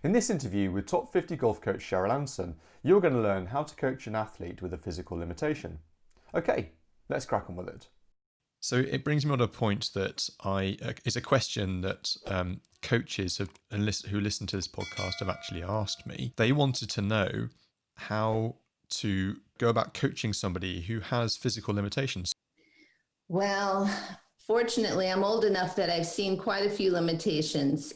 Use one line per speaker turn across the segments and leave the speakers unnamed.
In this interview with top 50 golf coach Cheryl Anderson, you're going to learn how to coach an athlete with a physical limitation. Okay, let's crack on with it.
So it brings me on to a point that is a question that coaches who listen to this podcast have actually asked me. They wanted to know how to go about coaching somebody who has physical limitations.
Well, fortunately, I'm old enough that I've seen quite a few limitations.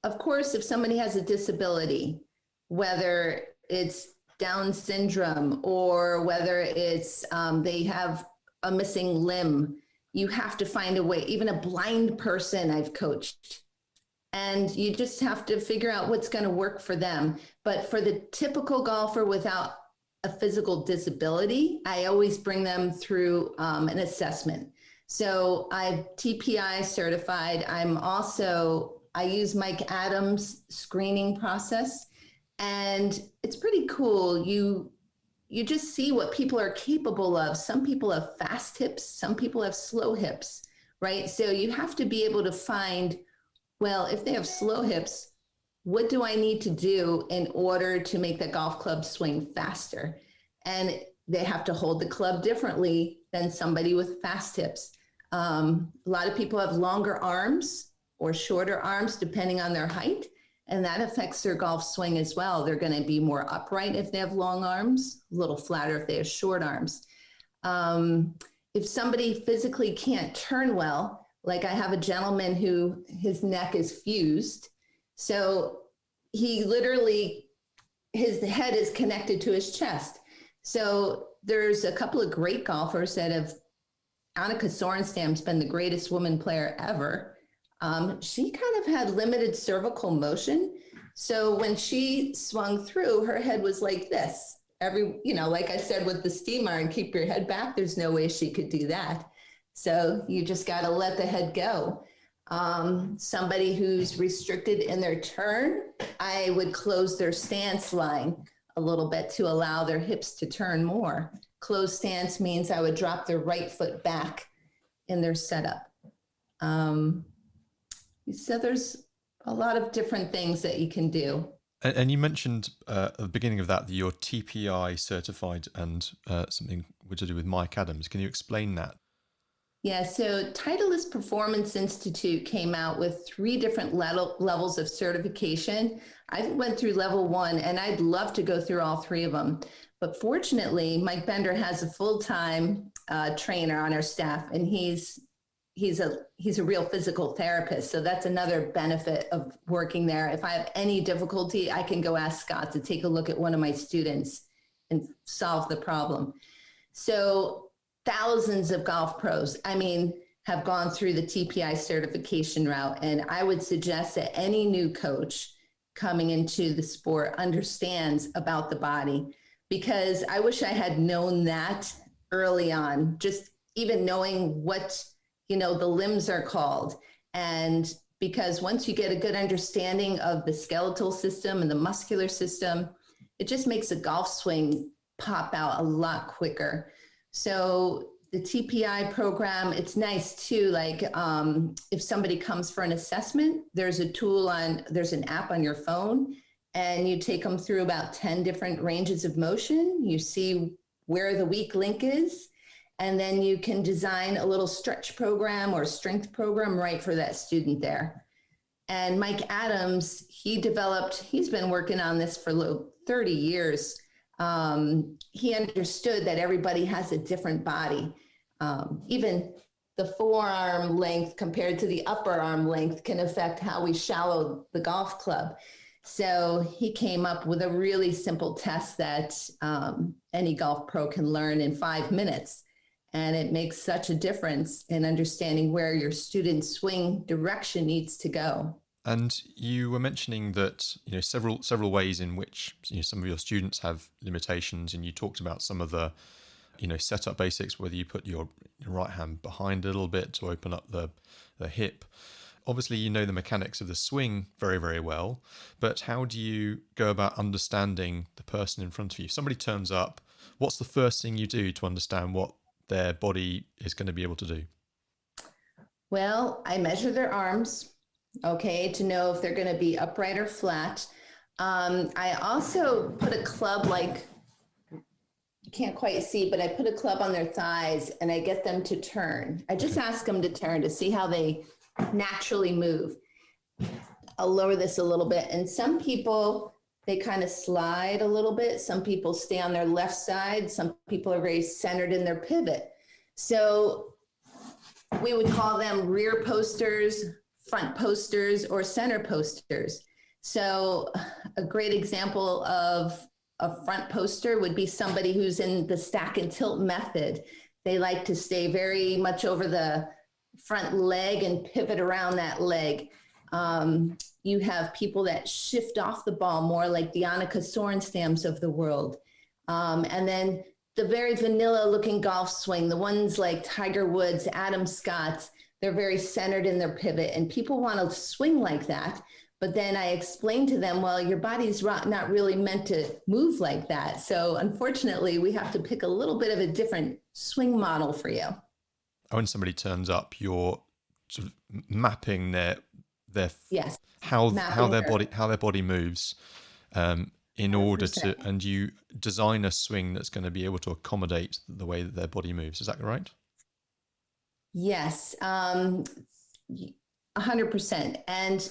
Of course, if somebody has a disability, whether it's Down syndrome or whether it's they have a missing limb, you have to find a way. Even a blind person I've coached, and you just have to figure out what's going to work for them. But for the typical golfer without a physical disability, I always bring them through an assessment. So I'm TPI certified. I use Mike Adams' screening process, and it's pretty cool. You just see what people are capable of. Some people have fast hips, some people have slow hips, right? So you have to be able to find, well, if they have slow hips, what do I need to do in order to make the golf club swing faster? And they have to hold the club differently than somebody with fast hips. A lot of people have longer arms or shorter arms depending on their height, and that affects their golf swing as well. They're going to be more upright if they have long arms, a little flatter if they have short arms. If somebody physically can't turn well, like I have a gentleman who his neck is fused, so he literally, his head is connected to his chest. So there's a couple of great golfers that have, Annika Sorensen's been the greatest woman player ever. She kind of had limited cervical motion. So when she swung through, her head was like this. Like I said, with the steam iron, keep your head back. There's no way she could do that. So you just got to let the head go. Somebody who's restricted in their turn, I would close their stance line a little bit to allow their hips to turn more. Closed stance means I would drop their right foot back in their setup. So there's a lot of different things that you can do.
And you mentioned at the beginning of that you're TPI certified and something to do with Mike Adams. Can you explain that?
Yeah, so Titleist Performance Institute came out with 3 different levels of certification. I went through level 1, and I'd love to go through all 3 of them. But fortunately, Mike Bender has a full-time trainer on our staff, and he's a real physical therapist. So that's another benefit of working there. If I have any difficulty, I can go ask Scott to take a look at one of my students and solve the problem. So thousands of golf pros, have gone through the TPI certification route. And I would suggest that any new coach coming into the sport understands about the body, because I wish I had known that early on, just even knowing what, the limbs are called. And because once you get a good understanding of the skeletal system and the muscular system, it just makes a golf swing pop out a lot quicker. So the TPI program, it's nice too. Like if somebody comes for an assessment, there's an app on your phone, and you take them through about 10 different ranges of motion. You see where the weak link is, and then you can design a little stretch program or strength program right for that student there. And Mike Adams, he's been working on this for 30 years. He understood that everybody has a different body. Even the forearm length compared to the upper arm length can affect how we shallow the golf club. So he came up with a really simple test that any golf pro can learn in 5 minutes. And it makes such a difference in understanding where your student's swing direction needs to go.
And you were mentioning that several ways in which some of your students have limitations, and you talked about some of the setup basics, whether you put your right hand behind a little bit to open up the hip. Obviously, the mechanics of the swing very, very well, but how do you go about understanding the person in front of you? If somebody turns up, what's the first thing you do to understand what their body is going to be able to do?
Well, I measure their arms. okay, to know if they're going to be upright or flat. I also put a club, like, you can't quite see, but I put a club on their thighs and I get them to turn. I just ask them to turn to see how they naturally move. I'll lower this a little bit. And some people, they kind of slide a little bit. Some people stay on their left side. Some people are very centered in their pivot. So we would call them rear posters, front posters, or center posters. So a great example of a front poster would be somebody who's in the stack and tilt method. They like to stay very much over the front leg and pivot around that leg. You have people that shift off the ball more, like the Annika Sorenstam's of the world. And then the very vanilla looking golf swing, the ones like Tiger Woods, Adam Scott's, they're very centered in their pivot, and people want to swing like that. But then I explained to them, well, your body's not really meant to move like that. So unfortunately, we have to pick a little bit of a different swing model for you.
When somebody turns up, you're sort of mapping their
yes,
how their body moves in order
100%.
to, and you design a swing that's going to be able to accommodate the way that their body moves. Is that right?
Yes, 100%. And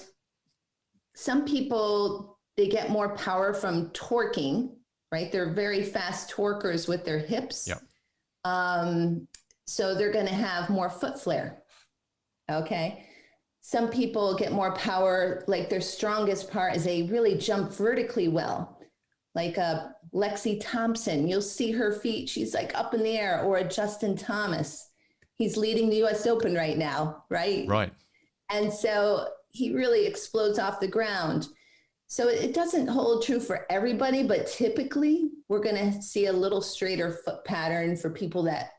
some people, they get more power from torquing, right? They're very fast torquers with their hips.
Yeah.
So they're going to have more foot flare. Okay. Some people get more power, like their strongest part is they really jump vertically well. Like a Lexi Thompson, you'll see her feet, she's like up in the air, or a Justin Thomas. He's leading the US Open right now, right?
Right.
And so he really explodes off the ground. So it doesn't hold true for everybody, but typically we're going to see a little straighter foot pattern for people that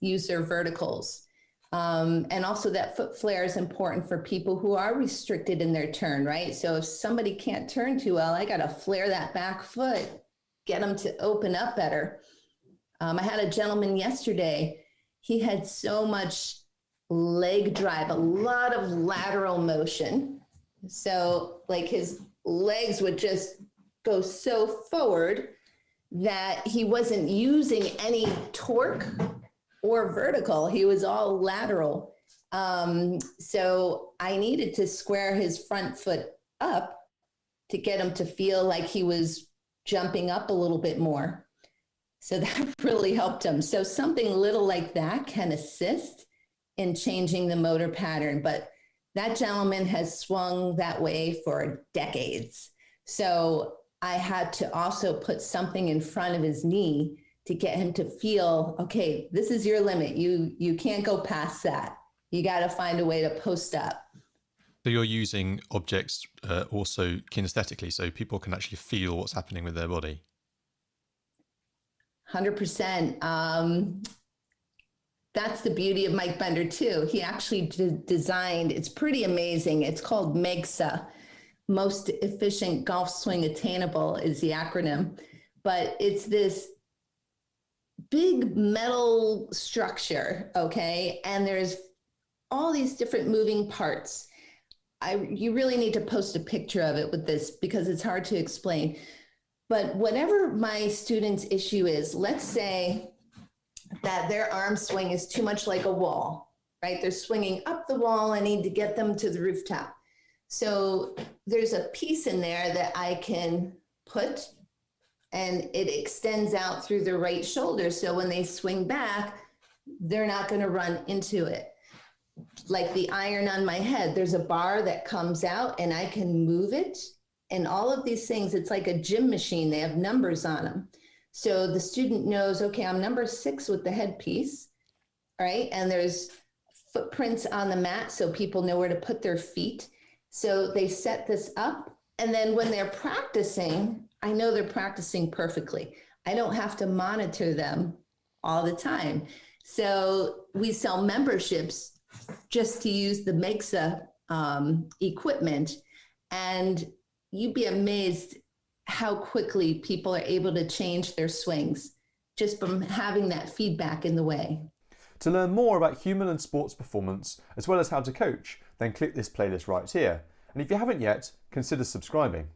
use their verticals. And also that foot flare is important for people who are restricted in their turn, right? So if somebody can't turn too well, I got to flare that back foot, get them to open up better. I had a gentleman yesterday, he had so much leg drive, a lot of lateral motion. So like his legs would just go so forward that he wasn't using any torque or vertical. He was all lateral. So I needed to square his front foot up to get him to feel like he was jumping up a little bit more. So that really helped him. So something little like that can assist in changing the motor pattern. But that gentleman has swung that way for decades. So I had to also put something in front of his knee to get him to feel, okay, this is your limit. You can't go past that. You got to find a way to post up.
So you're using objects also kinesthetically, so people can actually feel what's happening with their body.
100%. That's the beauty of Mike Bender too. He actually designed, it's pretty amazing. It's called MEGSA, Most Efficient Golf Swing Attainable is the acronym, but it's this big metal structure, okay? And there's all these different moving parts. You really need to post a picture of it with this because it's hard to explain. But whatever my student's issue is, let's say that their arm swing is too much like a wall, right? They're swinging up the wall. I need to get them to the rooftop. So there's a piece in there that I can put and it extends out through the right shoulder. So when they swing back, they're not going to run into it. Like the iron on my head, there's a bar that comes out and I can move it. And all of these things, it's like a gym machine. They have numbers on them. So the student knows, okay, I'm number 6 with the headpiece, right? And there's footprints on the mat so people know where to put their feet. So they set this up. And then when they're practicing, I know they're practicing perfectly. I don't have to monitor them all the time. So we sell memberships just to use the MEGSA equipment. And you'd be amazed how quickly people are able to change their swings just from having that feedback in the way.
To learn more about human and sports performance, as well as how to coach, then click this playlist right here. And if you haven't yet, consider subscribing.